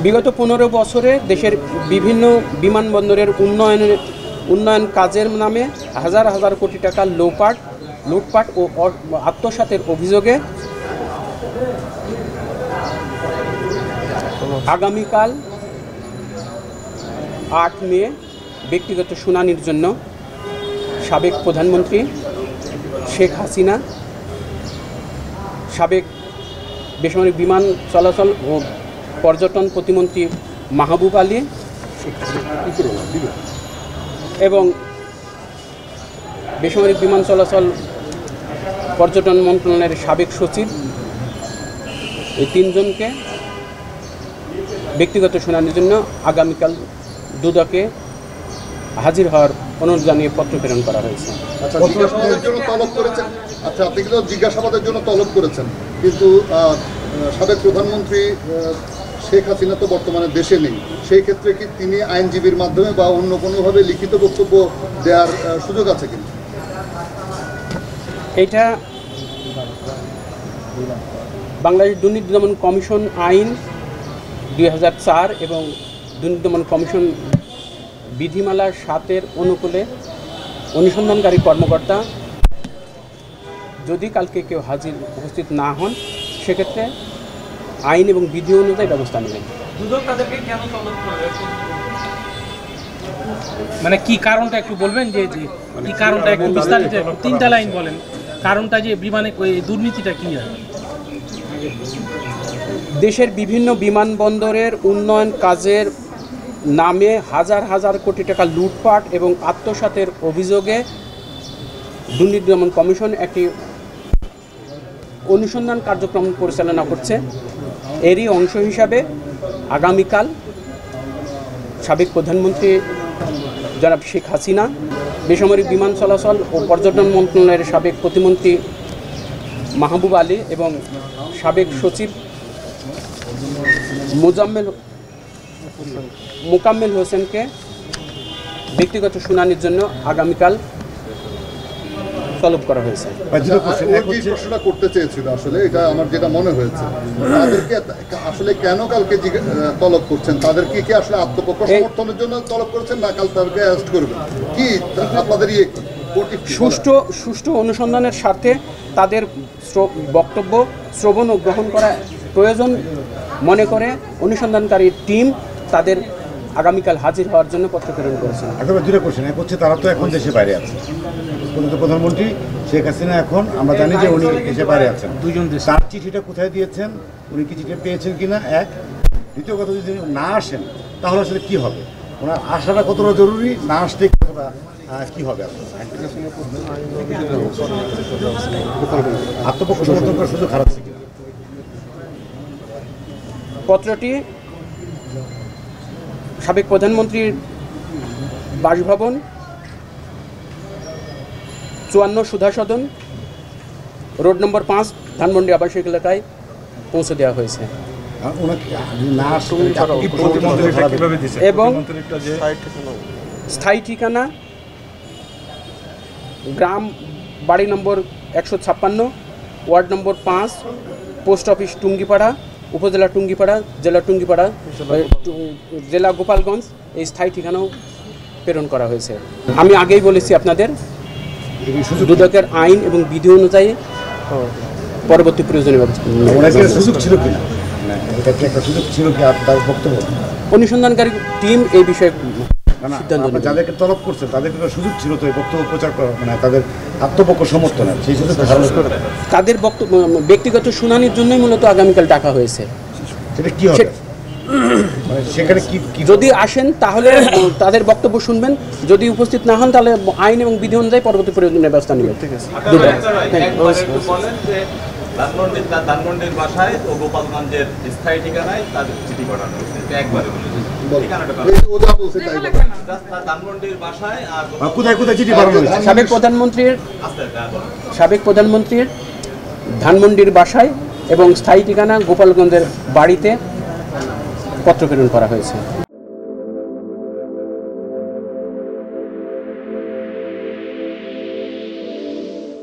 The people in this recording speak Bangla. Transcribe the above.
বিগত 15 বছরে দেশের বিভিন্ন বিমানবন্দরের উন্নয়ন কাজের নামে হাজার হাজার কোটি টাকা লুটপাট ও আত্মসাতের অভিযোগে আগামীকাল 8 মে ব্যক্তিগত শুনানির জন্য সাবেক প্রধানমন্ত্রী শেখ হাসিনা, সাবেক বেসামরিক বিমান চলাচল ও পর্যটন প্রতিমন্ত্রী মাহবুব আলী এবং বেসামরিক বিমান চলাচল পর্যটন মন্ত্রণালয়ের সাবেক সচিব, এই 3 জনকে ব্যক্তিগত শুনানির জন্য আগামীকাল দুদকে হাজির হওয়ার অনুরোধ জানিয়ে পত্র প্রেরণ করা হয়েছে। আপনি কিন্তু জিজ্ঞাসাবাদের জন্য তলব করেছেন, কিন্তু সাবেক প্রধানমন্ত্রী শেখ হাসিনা তো বর্তমানে দেশে নেই। সেই ক্ষেত্রে কি তিনি আইনজীবীর মাধ্যমে বা অন্য কোনোভাবে লিখিত বক্তব্য দেওয়ার সুযোগ আছে কিনা? এটা বাংলাদেশ দুর্নীতি দমন কমিশন আইন 2004 এবং দুর্নীতি দমন কমিশন বিধিমালা 7-এর অনুকূলে অনুসন্ধানকারী কর্মকর্তা যদি কালকে কেউ উপস্থিত না হন, সেক্ষেত্রে আইন এবং বিধি অনুযায়ী ব্যবস্থা নেবেন। মানে কি কারণটা একটু বলবেন, যে কি কারণটা একটু বিস্তারিত 3টা লাইন বলেন, কারণটা যে বিমানে দুর্নীতিটা কি? দেশের বিভিন্ন বিমানবন্দরের উন্নয়ন কাজের নামে হাজার হাজার কোটি টাকা লুটপাট এবং আত্মসাতের অভিযোগে দুর্নীতি দমন কমিশন একটি অনুসন্ধান কার্যক্রম পরিচালনা করছে। এরই অংশ হিসাবে আগামীকাল সাবেক প্রধানমন্ত্রী জনাব শেখ হাসিনা, বেসামরিক বিমান চলাচল ও পর্যটন মন্ত্রণালয়ের সাবেক প্রতিমন্ত্রী মাহবুব আলী এবং সাবেক সচিব মোকাম্মেল হোসেনকে ব্যক্তিগত শুনানির জন্য আগামীকাল তলব করা হয়েছে। প্রশ্নটা করতে চেয়েছিল আসলে, এটা আমার যেটা মনে হয়েছে, তাদেরকে আসলে কেন কালকে তলব করছেন? তাদেরকে কি আসলে আত্মপক্ষ সমর্থনের জন্য তলব করছেন, না কাল তাদেরকে অ্যারেস্ট করবেন? কি আপনাদের সুষ্ঠু অনুসন্ধানের স্বার্থে তাদের বক্তব্য শ্রবণ ও গ্রহণ করা প্রয়োজন মনে করে অনুসন্ধানকারী টিম তাদের আগামীকাল হাজির হওয়ার জন্য পত্র প্রেরণ করেছেন। একেবারে 2টা কোশ্চেন। এক হচ্ছে, তারা তো এখন দেশে বাইরে আছে, প্রধানমন্ত্রী শেখ হাসিনা এখন আমরা জানি যে উনি দেশে বাইরে আছেন। 2 জন দেশে, তার চিঠিটা কোথায় দিয়েছেন, উনি কি চিঠিটা পেয়েছেন কিনা? এক। দ্বিতীয় কথা, যদি না আসেন তাহলে আসলে কী হবে? ওনার আসাটা কতটা জরুরি, না আসতে কতটা কী হবে? আত্মপক্ষ সমর্থন করার সুযোগ খারাপ ছিল। পত্রটি সাবেক প্রধানমন্ত্রীর বাসভবন 54 সুধা সদন, রোড নম্বর 5, ধানমন্ডি আবাসিক এলাকায় পৌঁছে দেওয়া হয়েছে এবং স্থায়ী ঠিকানা গ্রাম বাড়ি নম্বর 156, ward number 5, post office Tungipara, উপজেলা টুঙ্গিপাড়া, জেলা টুঙ্গিপাড়া, জেলা গোপালগঞ্জ, এই স্থায়ী ঠিকানাও প্রেরণ করা হয়েছে। আমি আগেই বলেছি আপনাদের, দুদকের আইন এবং বিধি অনুযায়ী পরবর্তী প্রয়োজনীয় ব্যবস্থা অনুসন্ধানকারী টিম এই বিষয়ে যাদেরকে তলব করছেন তাদেরকে সুযোগ ছিল তো বক্তব্য প্রচার করা, মানে তাদের আত্মপক্ষ সমর্থনের সেই সুযোগ তাদের বক্তব্য ব্যক্তিগত শুনানির জন্যই মূলত আগামীকাল ডাকা হয়েছে। সেটা কি হবে? মানে সেখানে কি যদি আসেন তাহলে তাদের বক্তব্য শুনবেন, যদি উপস্থিত না হন তাহলে আইন এবং বিধি অনুযায়ী পরবর্তী প্রয়োজনীয় ব্যবস্থা নেবেন। ঠিক আছে। ধানমন্ডির বাসায় ও গোপালগঞ্জের স্থায়ী ঠিকানায় তার চিঠি পাঠানো হয়েছে, একবারে ধানমন্ডির বাসায়। আর কোথায় কোথায় চিঠি পাঠানো হয়েছে? সাবেক প্রধানমন্ত্রীর ধানমন্ডির বাসায় এবং স্থায়ী ঠিকানা গোপালগঞ্জের বাড়িতে পত্র প্রেরণ করা হয়েছে।